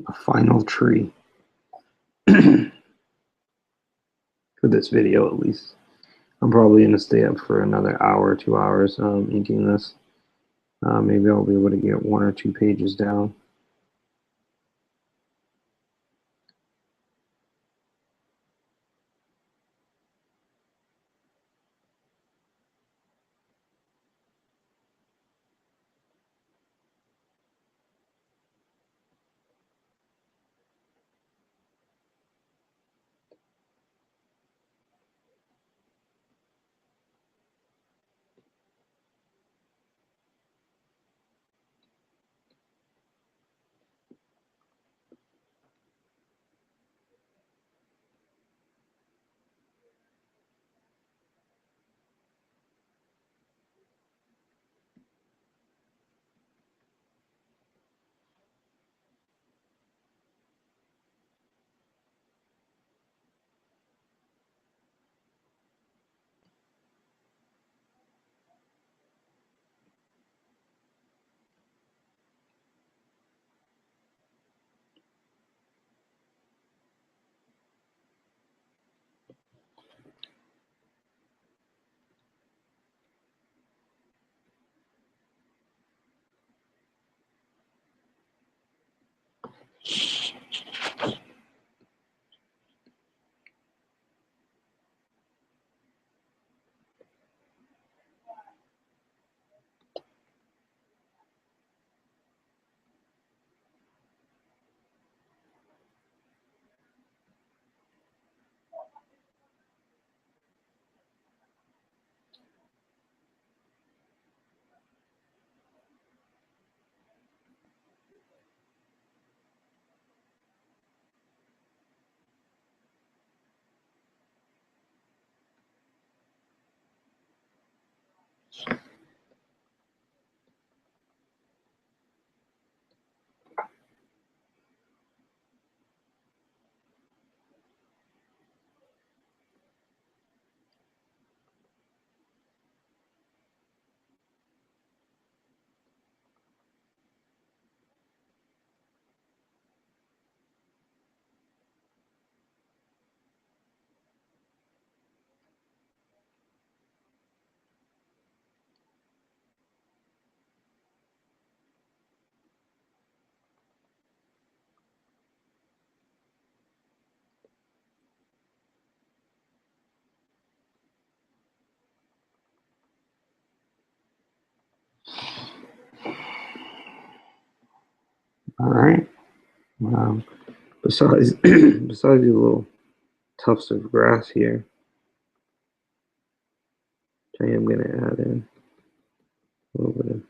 A final tree for this video, at least. I'm probably going to stay up for another hour, 2 hours inking this. Maybe I'll be able to get 1 or 2 pages down. All right. Besides besides these little tufts of grass here, I am going to add in a little bit of.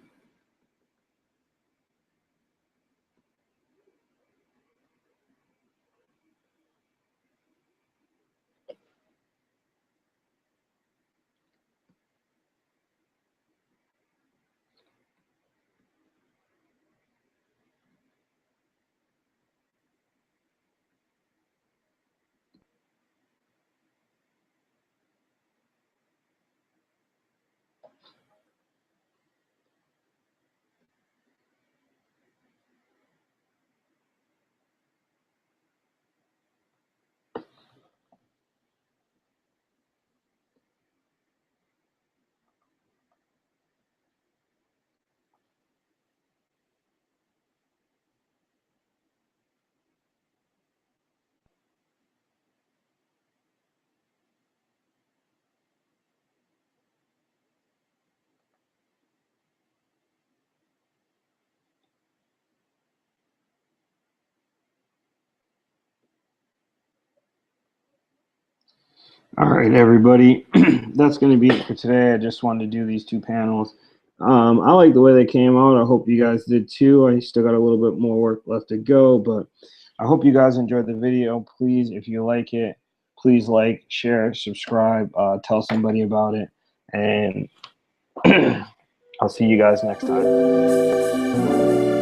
All right, everybody. That's going to be it for today. I just wanted to do these two panels. I like the way they came out. I hope you guys did too. I still got a little bit more work left to go, but I hope you guys enjoyed the video. Please, if you like it, please like, share, subscribe, tell somebody about it, and I'll see you guys next time.